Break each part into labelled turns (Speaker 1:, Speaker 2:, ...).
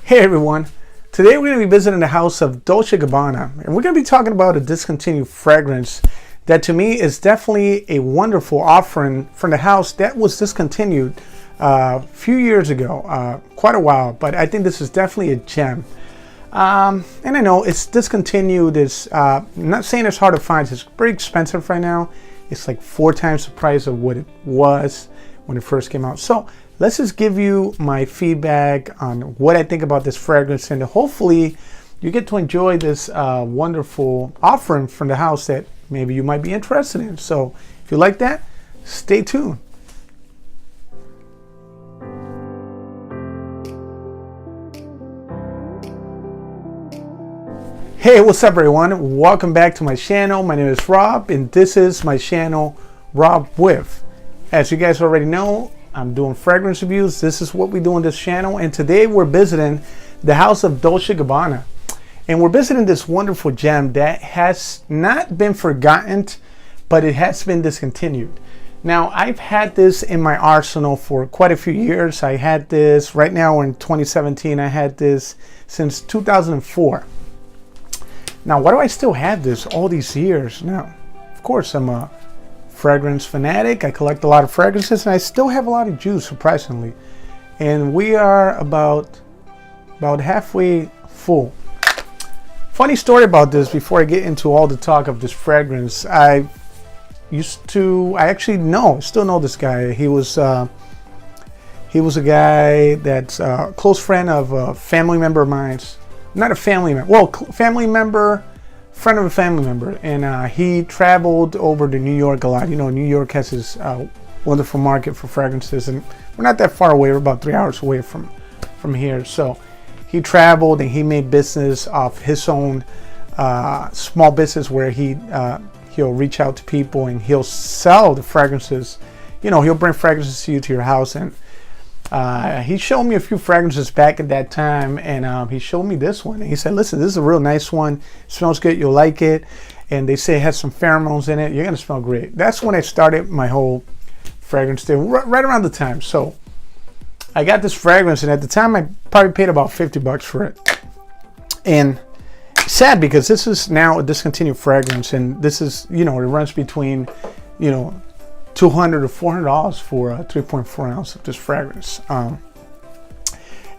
Speaker 1: Hey everyone, today we're going to be visiting the house of Dolce Gabbana, and we're going to be talking about a discontinued fragrance that to me is definitely a wonderful offering from the house that was discontinued a few years ago, quite a while, but I think this is definitely a gem. And I know it's discontinued. I'm not saying it's hard to find. It's pretty expensive right now. It's like 4 times the price of what it was when it first came out. So let's just give you my feedback on what I think about this fragrance, and hopefully you get to enjoy this wonderful offering from the house that maybe you might be interested in. So if you like that, stay tuned. Hey, what's up everyone? Welcome back to my channel. My name is Rob and this is my channel, Rob With. As you guys already know, I'm doing fragrance reviews. This is what we do on this channel, and today we're visiting the house of Dolce Gabbana, and we're visiting this wonderful gem that has not been forgotten, but it has been discontinued. Now, I've had this in my arsenal for quite a few years. I had this right now in 2017. I had this since 2004. Now, why do I still have this all these years? Now, of course, I'm a fragrance fanatic. I collect a lot of fragrances and I still have a lot of juice, surprisingly. And we are about halfway full. Funny story about this before I get into all the talk of this fragrance. I actually still know this guy. He was a guy that's a close friend of a family member of mine. Not a family member, well, family member, friend of a family member, and he traveled over to New York a lot. You know, New York has this wonderful market for fragrances, and we're not that far away. We're about 3 hours away from here. So he traveled and he made business off his own small business where he'll reach out to people and he'll sell the fragrances. You know, he'll bring fragrances to you to your house, and he showed me a few fragrances back at that time, and he showed me this one, and he said, listen, this is a real nice one. It smells good, you'll like it, and they say it has some pheromones in it. You're gonna smell great. That's when I started my whole fragrance thing, right around the time. So I got this fragrance, and at the time I probably paid about 50 bucks for it. And sad because this is now a discontinued fragrance, and this is, you know, it runs between, you know, $200 to $400 for a 3.4 ounce of this fragrance,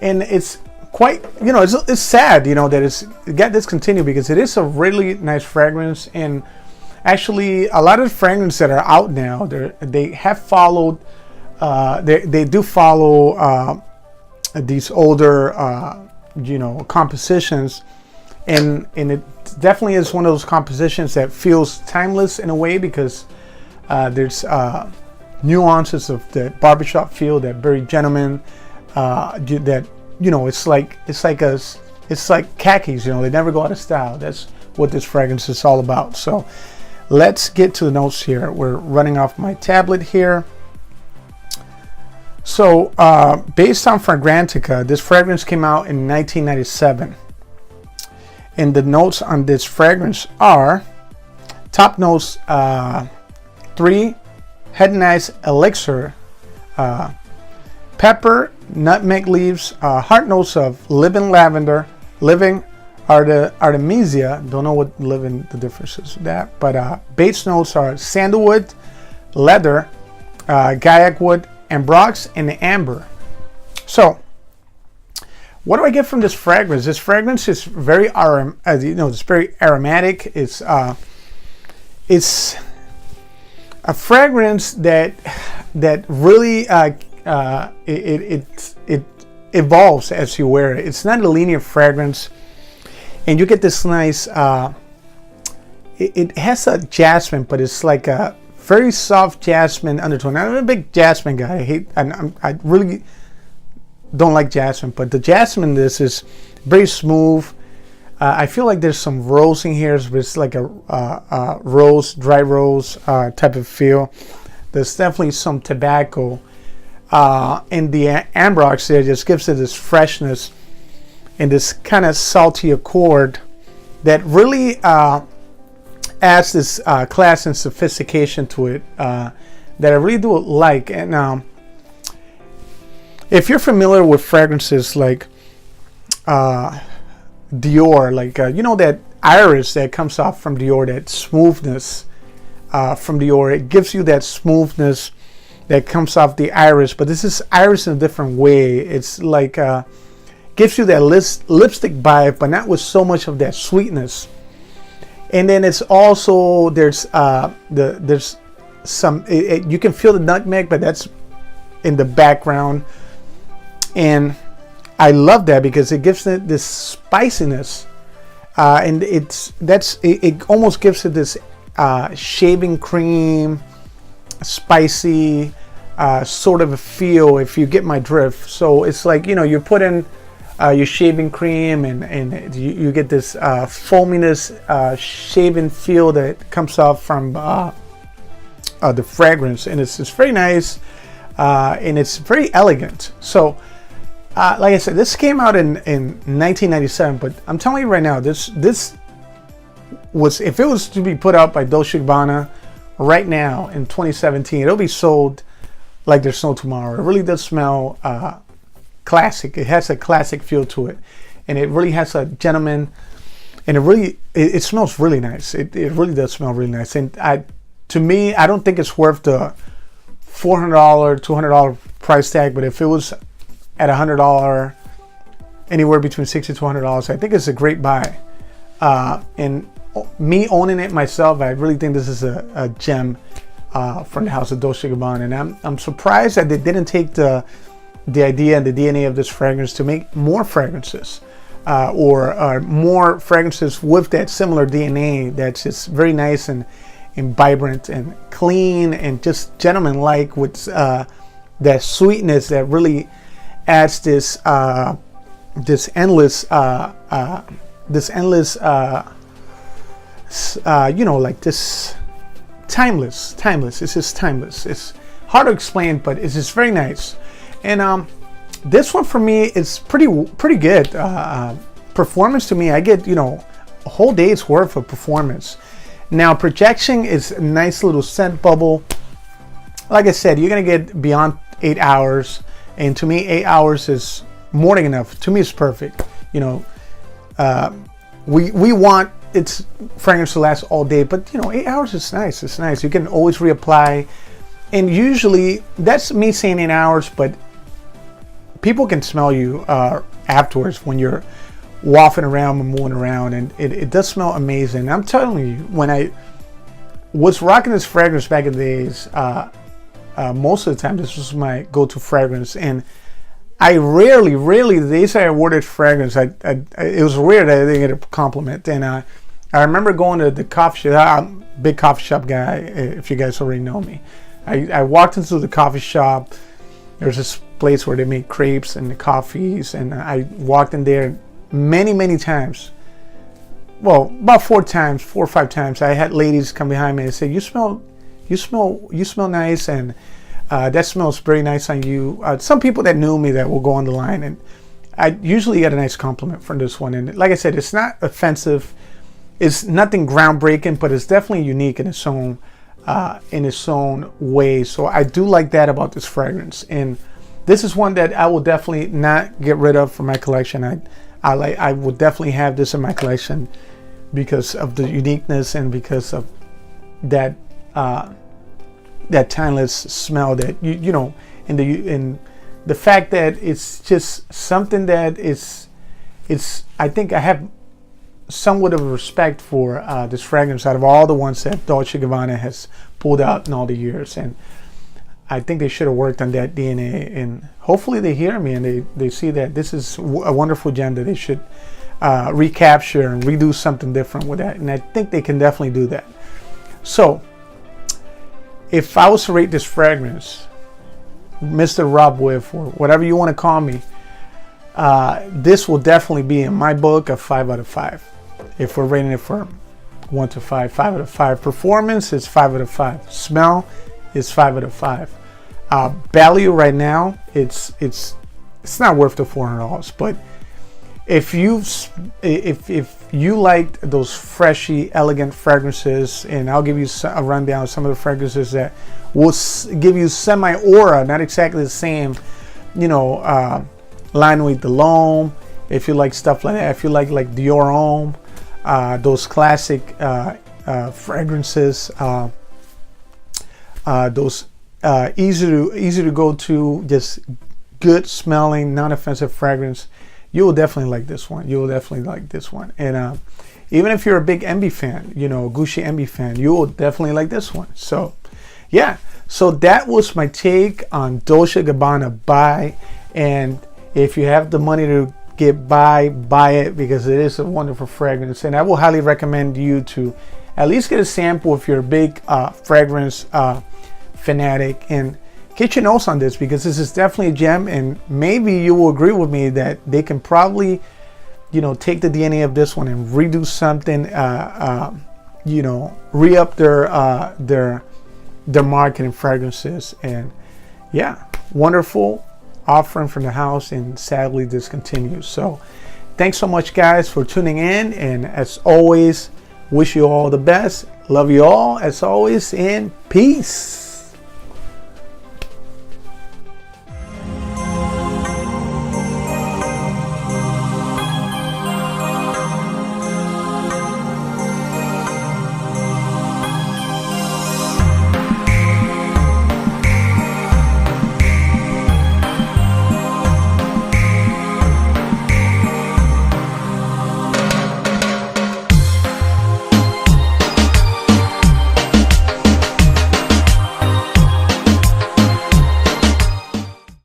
Speaker 1: and it's quite, you know, it's sad, you know, that it got discontinued because it is a really nice fragrance. And actually, a lot of the fragrances that are out now, they have followed, they do follow these older, you know, compositions, and it definitely is one of those compositions that feels timeless in a way because there's nuances of the barbershop feel, that very gentleman, that, you know, it's like khakis, you know, they never go out of style. That's what this fragrance is all about. So let's get to the notes here. We're running off my tablet here. So based on Fragrantica, this fragrance came out in 1997, and the notes on this fragrance are top notes: 3 head and ice elixir, pepper, nutmeg leaves, heart notes of living lavender, living artemisia. Don't know what living, the difference is with that, but base notes are sandalwood, leather, gaiac wood, ambrox, and amber. So what do I get from this fragrance? This fragrance is very it's very aromatic. It's a fragrance that really it evolves as you wear it. It's not a linear fragrance, and you get this nice. It has a jasmine, but it's like a very soft jasmine undertone. I'm a big jasmine guy. I really don't like jasmine, but the jasmine in this is very smooth. I feel like there's some rose in here, but it's like a rose, dry rose type of feel. There's definitely some tobacco, and the ambrox there just gives it this freshness and this kind of salty accord that really adds this class and sophistication to it that I really do like. And if you're familiar with fragrances like Dior, like you know, that iris that comes off from Dior, that smoothness from Dior. It gives you that smoothness that comes off the iris, but this is iris in a different way. It's like gives you that lipstick vibe, but not with so much of that sweetness. And then it's also there's some you can feel the nutmeg, but that's in the background, and I love that because it gives it this spiciness, and it almost gives it this shaving cream, spicy sort of a feel, if you get my drift. So it's like, you know, you put in your shaving cream, and you get this foaminess, shaving feel that comes off from the fragrance, and it's very nice, and it's very elegant. So like I said, this came out in 1997, but I'm telling you right now, this was, if it was to be put out by Dolce Gabbana right now in 2017, it'll be sold like there's no tomorrow. It really does smell classic. It has a classic feel to it, and it really has a gentleman, and it smells really nice. It really does smell really nice. And to me, I don't think it's worth the $400, $200 price tag, but if it was at $100, anywhere between $60 to $100, I think it's a great buy. And me owning it myself, I really think this is a gem from the house of Dolce Gabbana. And I'm surprised that they didn't take the idea and the DNA of this fragrance to make more fragrances, or more fragrances with that similar DNA that's just very nice and vibrant and clean and just gentleman-like, with that sweetness that really adds this endless you know, like this timeless. It's just timeless. It's hard to explain, but it's just very nice. And this one for me is pretty good. Performance to me, I get, you know, a whole day's worth of performance. Now projection is a nice little scent bubble. Like I said, you're gonna get beyond 8 hours. And to me, 8 hours is more than enough. To me, it's perfect. You know, we want its fragrance to last all day, but you know, 8 hours is nice. It's nice. You can always reapply, and usually that's me saying 8 hours, but people can smell you afterwards when you're wafting around and moving around, and it does smell amazing. I'm telling you, when I was rocking this fragrance back in the days, most of the time this was my go-to fragrance, and I rarely, the days I awarded fragrance, it was rare that I didn't get a compliment. And I remember going to the coffee shop. I'm a big coffee shop guy, if you guys already know me. I walked into the coffee shop. There's this place where they make crepes and the coffees, and I walked in there many times. Well, about 4 or 5 times. I had ladies come behind me and say, "You smell nice," and that smells very nice on you. Some people that knew me that will go on the line, and I usually get a nice compliment from this one. And like I said, it's not offensive. It's nothing groundbreaking, but it's definitely unique in its own way. So I do like that about this fragrance. And this is one that I will definitely not get rid of from my collection. I would definitely have this in my collection because of the uniqueness and because of that that timeless smell that you know, in the fact that it's just something that it's I think I have somewhat of a respect for this fragrance out of all the ones that Dolce Gabbana has pulled out in all the years, and I think they should have worked on that DNA, and hopefully they hear me and they see that this is a wonderful gem that they should recapture and redo something different with that, and I think they can definitely do that. So if I was to rate this fragrance, Mr. Rob Whiff, or whatever you want to call me, this will definitely be in my book a 5 out of 5. If we're rating it from 1 to 5, 5 out of 5. Performance is 5 out of 5. Smell is 5 out of 5. Value right now, it's not worth the $400, but if you liked those freshy, elegant fragrances, and I'll give you a rundown of some of the fragrances that will give you semi-aura, not exactly the same, you know, line with the Cologne. if you like stuff like that, if you like Dior Homme, those classic fragrances, those easy to go to, just good smelling, non-offensive fragrance, you will definitely like this one. You will definitely like this one. And even if you're a big MB fan, you know, Gucci MB fan, you will definitely like this one. So yeah, so that was my take on Dolce Gabbana Buy. And if you have the money to buy it, because it is a wonderful fragrance. And I will highly recommend you to at least get a sample if you're a big fragrance fanatic, and get your notes on this, because this is definitely a gem. And maybe you will agree with me that they can probably, you know, take the DNA of this one and redo something, you know, re-up their marketing fragrances. And yeah, wonderful offering from the house, and sadly discontinued. So thanks so much, guys, for tuning in, and as always, wish you all the best. Love you all as always, and peace.